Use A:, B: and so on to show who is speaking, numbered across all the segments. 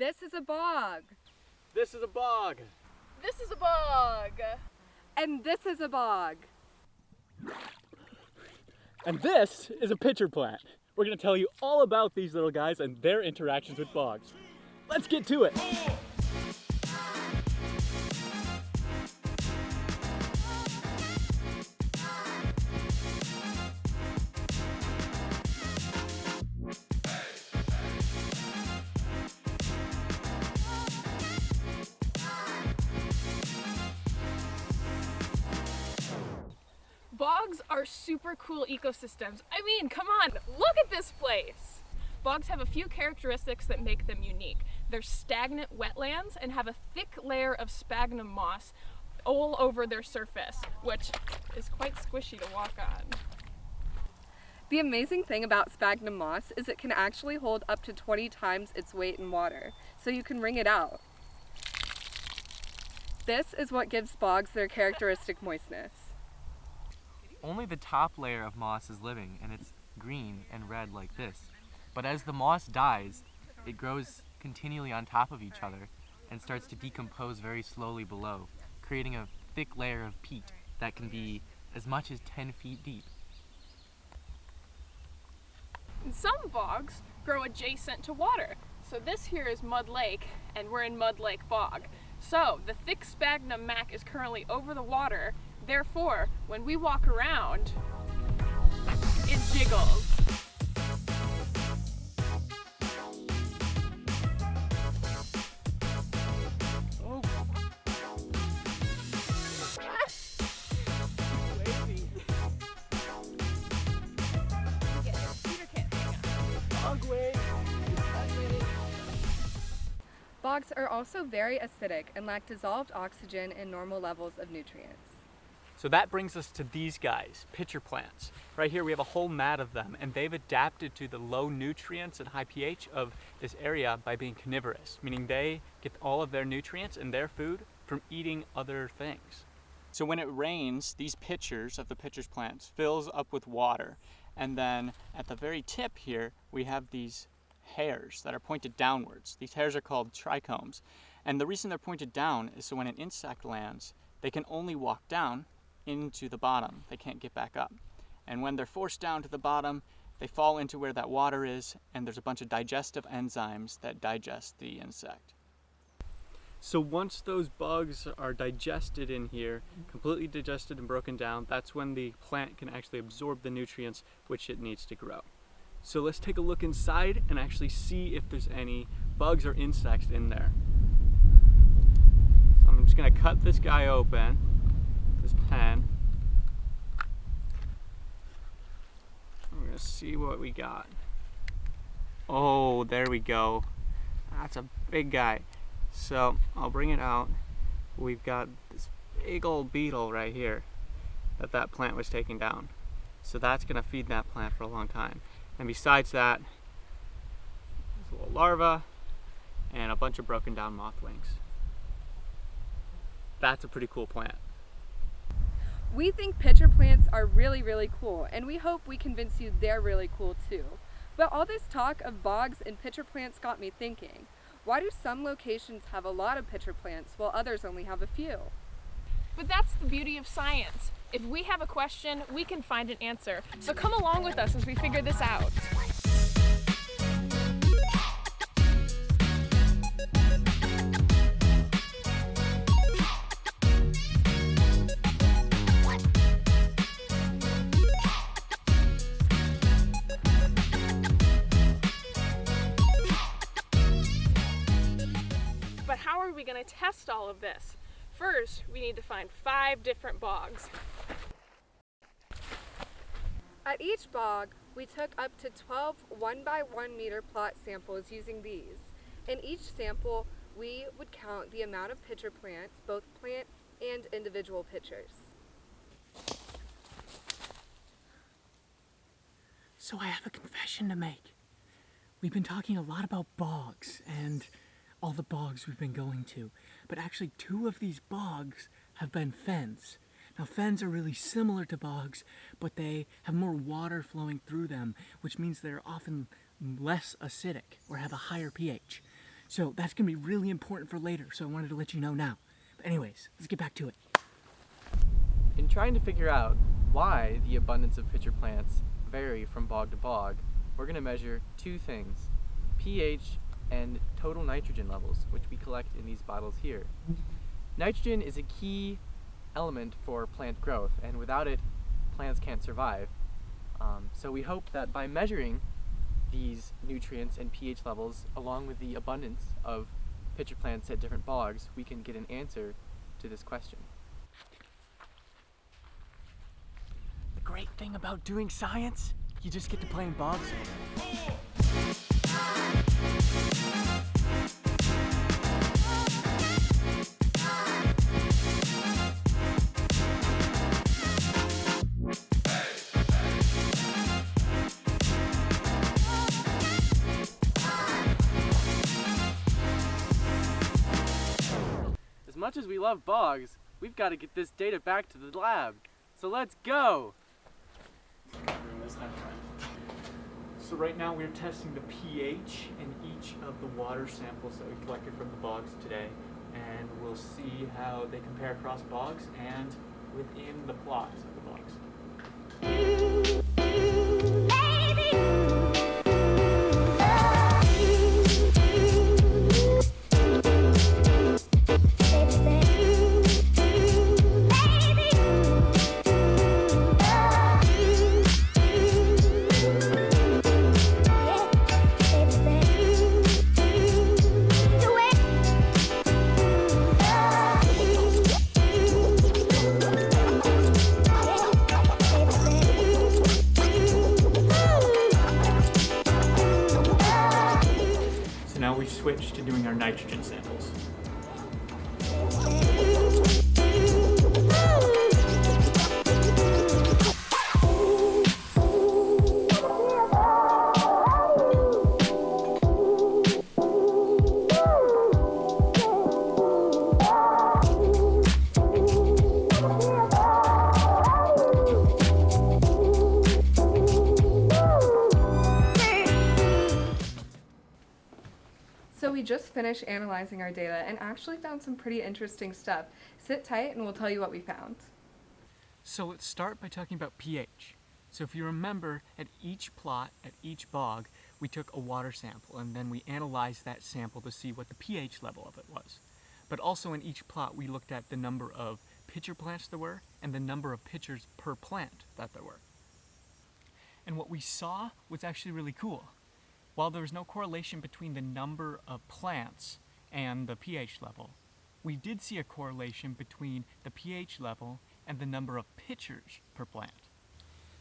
A: This is a bog.
B: This is a bog.
C: This is a bog.
A: And this is a bog.
B: And this is a pitcher plant. We're going to tell you all about these little guys and their interactions with bogs. Let's get to it.
C: Bogs are super cool ecosystems. I mean, come on, look at this place. Bogs have a few characteristics that make them unique. They're stagnant wetlands and have a thick layer of sphagnum moss all over their surface, which is quite squishy to walk on.
A: The amazing thing about sphagnum moss is it can actually hold up to 20 times its weight in water, so you can wring it out. This is what gives bogs their characteristic moistness.
D: Only the top layer of moss is living, and it's green and red like this. But as the moss dies, it grows continually on top of each other and starts to decompose very slowly below, creating a thick layer of peat that can be as much as 10 feet deep.
C: And some bogs grow adjacent to water. So this here is Mud Lake, and we're in Mud Lake Bog. So the thick sphagnum mac is currently over the water. Therefore, when we walk around, it jiggles.
B: Oh.
C: Wavy. Peter can't hang on.
B: Bog wave.
A: Bogs are also very acidic and lack dissolved oxygen and normal levels of nutrients.
B: So that brings us to these guys, pitcher plants. Right here we have a whole mat of them, and they've adapted to the low nutrients and high pH of this area by being carnivorous, meaning they get all of their nutrients and their food from eating other things. So when it rains, these pitchers of the pitcher's plants fills up with water, and then at the very tip here we have these hairs that are pointed downwards. These hairs are called trichomes, and the reason they're pointed down is so when an insect lands, they can only walk down into the bottom. They can't get back up. And when they're forced down to the bottom, they fall into where that water is, and there's a bunch of digestive enzymes that digest the insect. So once those bugs are digested in here, completely digested and broken down, that's when the plant can actually absorb the nutrients which it needs to grow. So let's take a look inside and actually see if there's any bugs or insects in there. So I'm just gonna cut this guy open. This pen. We're gonna see what we got. Oh, there we go. That's a big guy. So I'll bring it out. We've got this big old beetle right here that plant was taking down. So that's gonna feed that plant for a long time. And besides that, there's a little larva and a bunch of broken down moth wings. That's a pretty cool plant.
A: We think pitcher plants are really, really cool, and we hope we convince you they're really cool too. But all this talk of bogs and pitcher plants got me thinking, why do some locations have a lot of pitcher plants while others only have a few?
C: But that's the beauty of science. If we have a question, we can find an answer. So come along with us as we figure this out. But how are we going to test all of this? First, we need to find 5 different bogs.
A: At each bog, we took up to 12 1x1 meter plot samples using these. In each sample, we would count the amount of pitcher plants, both plant and individual pitchers.
E: So I have a confession to make. We've been talking a lot about bogs and all the bogs we've been going to, but actually 2 of these bogs have been fens. Now fens are really similar to bogs, but they have more water flowing through them, which means they're often less acidic or have a higher pH. So that's going to be really important for later, so I wanted to let you know now. But anyways, let's get back to it.
D: In trying to figure out why the abundance of pitcher plants vary from bog to bog, we're going to measure two things: pH and total nitrogen levels, which we collect in these bottles here. Nitrogen is a key element for plant growth, and without it, plants can't survive. So we hope that by measuring these nutrients and pH levels, along with the abundance of pitcher plants at different bogs, we can get an answer to this question.
B: The great thing about doing science, you just get to play in bogs.
D: As much as we love bogs, we've got to get this data back to the lab. So let's go!
B: So right now we're testing the pH in each of the water samples that we collected from the bogs today, and we'll see how they compare across bogs and within the plots of the bogs. So now we've switched to doing our nitrogen samples.
A: So we just finished analyzing our data and actually found some pretty interesting stuff. Sit tight and we'll tell you what we found.
B: So let's start by talking about pH. So if you remember, at each plot, at each bog, we took a water sample and then we analyzed that sample to see what the pH level of it was. But also in each plot we looked at the number of pitcher plants there were and the number of pitchers per plant that there were. And what we saw was actually really cool. While there was no correlation between the number of plants and the pH level, we did see a correlation between the pH level and the number of pitchers per plant.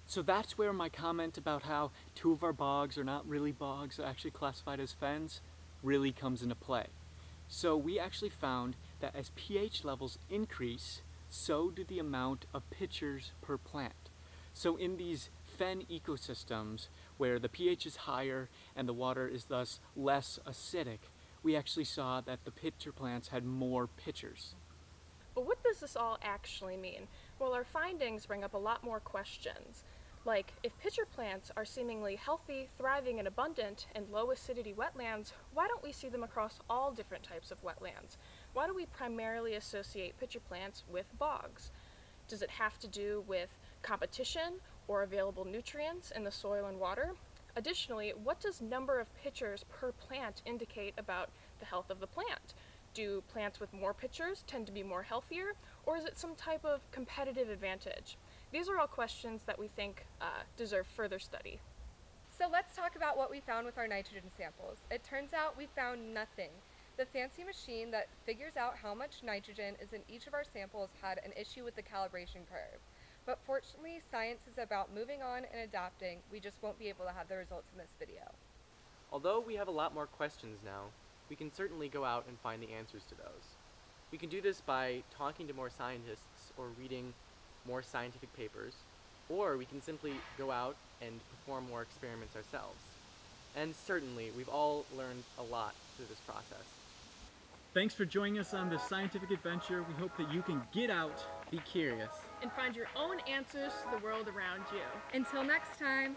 B: So that's where my comment about how two of our bogs are not really bogs, actually classified as fens, really comes into play. So we actually found that as pH levels increase, so do the amount of pitchers per plant. So in these fen ecosystems, where the pH is higher and the water is thus less acidic, we actually saw that the pitcher plants had more pitchers.
C: But what does this all actually mean? Well, our findings bring up a lot more questions. Like, if pitcher plants are seemingly healthy, thriving, and abundant in low acidity wetlands, why don't we see them across all different types of wetlands? Why do we primarily associate pitcher plants with bogs? Does it have to do with competition or available nutrients in the soil and water? Additionally, what does number of pitchers per plant indicate about the health of the plant? Do plants with more pitchers tend to be more healthier, or is it some type of competitive advantage? These are all questions that we think deserve further study.
A: So let's talk about what we found with our nitrogen samples. It turns out we found nothing. The fancy machine that figures out how much nitrogen is in each of our samples had an issue with the calibration curve. But fortunately, science is about moving on and adapting. We just won't be able to have the results in this video.
D: Although we have a lot more questions now, we can certainly go out and find the answers to those. We can do this by talking to more scientists or reading more scientific papers, or we can simply go out and perform more experiments ourselves. And certainly, we've all learned a lot through this process.
B: Thanks for joining us on this scientific adventure. We hope that you can get out,
D: Be curious.
C: And find your own answers to the world around you.
A: Until next time.